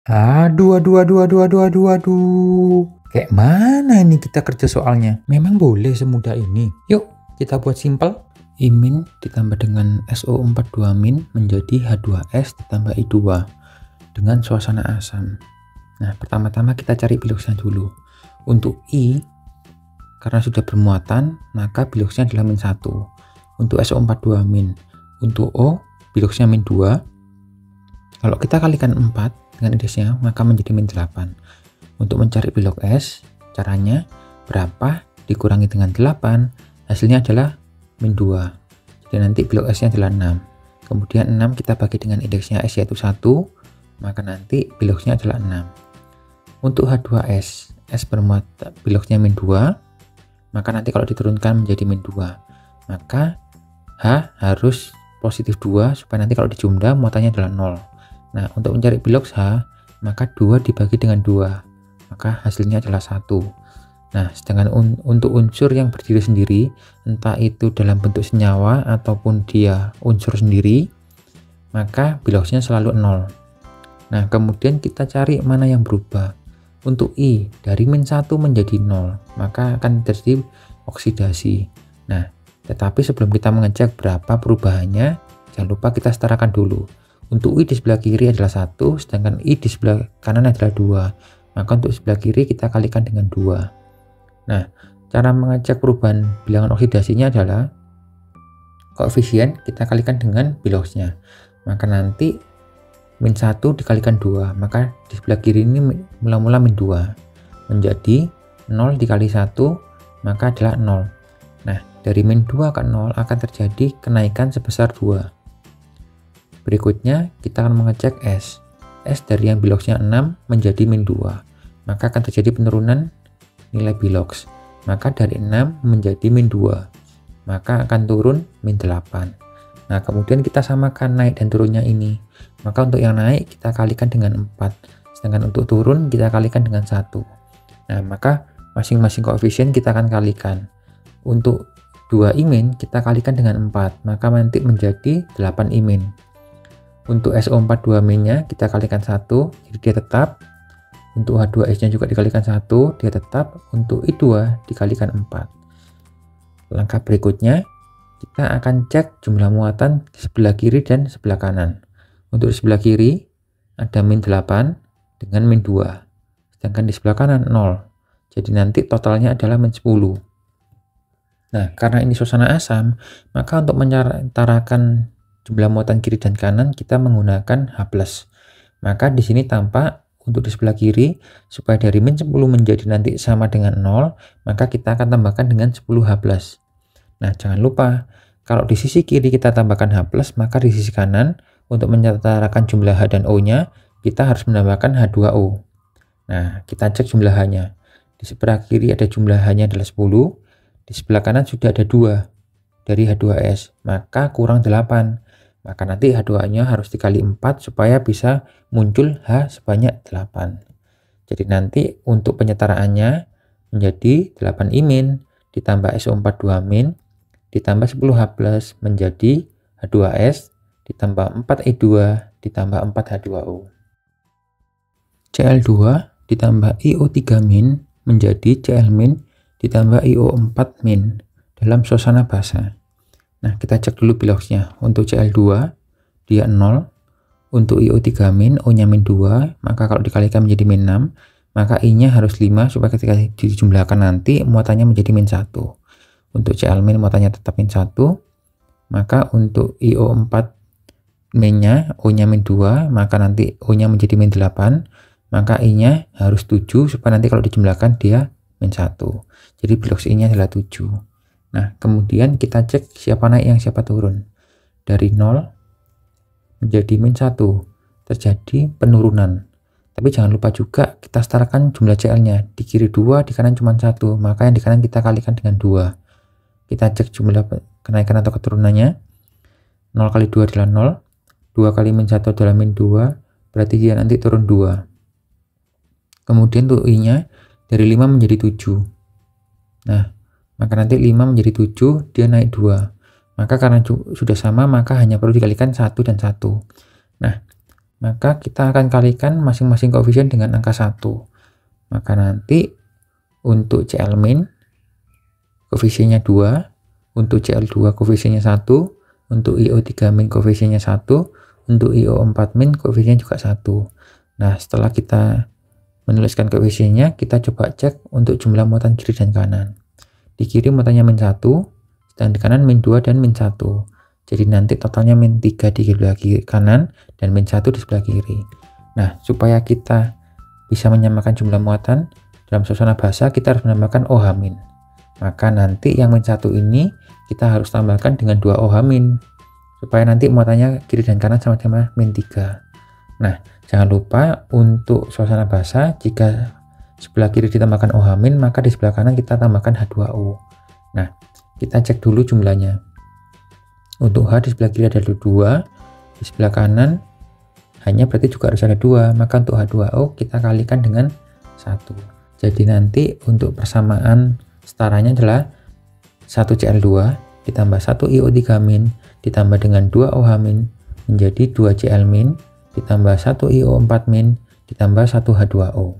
Aduh. Kayak mana ini kita kerja soalnya? Memang boleh semudah ini? Yuk, kita buat simpel. I-min ditambah dengan SO42- menjadi H2S ditambah I2 dengan suasana asam. Nah, pertama-tama kita cari biloxnya dulu. Untuk I, karena sudah bermuatan, maka biloxnya adalah -1. Untuk SO42-. Untuk O, biloxnya -2. Kalau kita kalikan 4 dengan indeksnya, maka menjadi -8. Untuk mencari bilox S, caranya berapa dikurangi dengan 8, hasilnya adalah -2. Jadi nanti bilox S nya adalah 6. Kemudian 6 kita bagi dengan indeksnya S yaitu 1, maka nanti biloxnya adalah 6. Untuk H2S, S bermuatan biloxnya -2, maka nanti kalau diturunkan menjadi -2, maka H harus positif 2 supaya nanti kalau dijumlah muatannya adalah 0. Nah, untuk mencari bilox H, maka 2 dibagi dengan 2, maka hasilnya adalah 1. Nah, sedangkan untuk unsur yang berdiri sendiri, entah itu dalam bentuk senyawa ataupun dia unsur sendiri, maka biloxnya selalu 0. Nah, kemudian kita cari mana yang berubah. Untuk I, dari -1 menjadi 0, maka akan terjadi oksidasi. Nah, tetapi sebelum kita mengecek berapa perubahannya, jangan lupa kita setarakan dulu. Untuk I di sebelah kiri adalah 1, sedangkan I di sebelah kanan adalah 2. Maka untuk sebelah kiri kita kalikan dengan 2. Nah, cara mengecek perubahan bilangan oksidasinya adalah koefisien kita kalikan dengan biloxnya. Maka nanti -1 dikalikan 2, maka di sebelah kiri ini mula-mula -2. Menjadi 0 dikali 1, maka adalah 0. Nah, dari -2 ke 0 akan terjadi kenaikan sebesar 2. Berikutnya kita akan mengecek S. S dari yang biloxnya 6 menjadi -2, maka akan terjadi penurunan nilai bilox. Maka dari 6 menjadi -2, maka akan turun -8. Nah, kemudian kita samakan naik dan turunnya ini. Maka untuk yang naik kita kalikan dengan 4, sedangkan untuk turun kita kalikan dengan 1. Nah, maka masing-masing koefisien kita akan kalikan. Untuk 2 I- kita kalikan dengan 4, maka nanti menjadi 8 I-. Untuk SO42-nya kita kalikan 1, jadi dia tetap. Untuk H2S-nya juga dikalikan 1, dia tetap. Untuk I2 dikalikan 4. Langkah berikutnya, kita akan cek jumlah muatan di sebelah kiri dan sebelah kanan. Untuk di sebelah kiri ada -8 dengan -2, sedangkan di sebelah kanan 0. Jadi nanti totalnya adalah -10. Nah, karena ini suasana asam, maka untuk menyetarakan jumlah muatan kiri dan kanan kita menggunakan H+. Maka di sini tampak untuk di sebelah kiri, supaya dari -10 menjadi nanti sama dengan 0, maka kita akan tambahkan dengan 10H+. Nah, jangan lupa, kalau di sisi kiri kita tambahkan H+, maka di sisi kanan, untuk menyetarakan jumlah H dan O-nya, kita harus menambahkan H2O. Nah, kita cek jumlah H-nya. Di sebelah kiri ada jumlah H-nya adalah 10, di sebelah kanan sudah ada 2 dari H2S, maka kurang 8. Maka nanti H2-nya harus dikali 4 supaya bisa muncul H sebanyak 8. Jadi nanti untuk penyetaraannya menjadi 8 I- ditambah SO42- ditambah 10H+ menjadi H2S ditambah 4 I2 ditambah 4 H2O. Cl2 ditambah IO3- menjadi Cl- ditambah IO4- dalam suasana basa. Nah, kita cek dulu biloxnya. Untuk Cl2 dia 0. Untuk IO3-, O-nya -2, maka kalau dikalikan menjadi -6, maka I-nya harus 5 supaya ketika dijumlahkan nanti muatannya menjadi -1. Untuk Cl- muatannya tetap -1, maka untuk IO4-nya, O-nya -2, maka nanti O-nya menjadi -8, maka I-nya harus 7 supaya nanti kalau dijumlahkan dia -1. Jadi bilox I-nya adalah 7. Nah, kemudian kita cek siapa naik yang siapa turun. Dari 0 menjadi -1 terjadi penurunan. Tapi jangan lupa juga kita setarakan jumlah Cl-nya. Di kiri 2, di kanan cuma 1, maka yang di kanan kita kalikan dengan 2. Kita cek jumlah kenaikan atau keturunannya. 0 kali 2 adalah 0, 2 kali -1 adalah -2, berarti dia nanti turun 2. Kemudian untuk I-nya dari 5 menjadi 7. Nah, maka nanti 5 menjadi 7, dia naik 2. Maka karena sudah sama, maka hanya perlu dikalikan 1 dan 1. Nah, maka kita akan kalikan masing-masing koefisien dengan angka 1. Maka nanti untuk Cl min koefisiennya 2, untuk Cl2 koefisiennya 1, untuk IO3 min koefisiennya 1, untuk IO4 min koefisiennya juga 1. Nah, setelah kita menuliskan koefisiennya, kita coba cek untuk jumlah muatan kiri dan kanan. Di kiri muatannya min 1, sedang di kanan min 2 dan min 1. Jadi nanti totalnya min 3 di sebelah kiri kanan dan min 1 di sebelah kiri. Nah, supaya kita bisa menyamakan jumlah muatan dalam suasana basah, kita harus menambahkan OH min. Maka nanti yang min 1 ini kita harus tambahkan dengan 2 OH min, supaya nanti muatannya kiri dan kanan sama-sama min 3. Nah, jangan lupa untuk suasana basah, jika sebelah kiri ditambahkan OH min, maka di sebelah kanan kita tambahkan H2O. Nah, kita cek dulu jumlahnya. Untuk H di sebelah kiri ada 2, di sebelah kanan hanya berarti juga harus ada 2, maka untuk H2O kita kalikan dengan 1. Jadi nanti untuk persamaan setaranya adalah 1Cl2 ditambah 1 IO3 min ditambah dengan 2 OH min menjadi 2Cl min ditambah 1 IO4 min ditambah 1 H2O.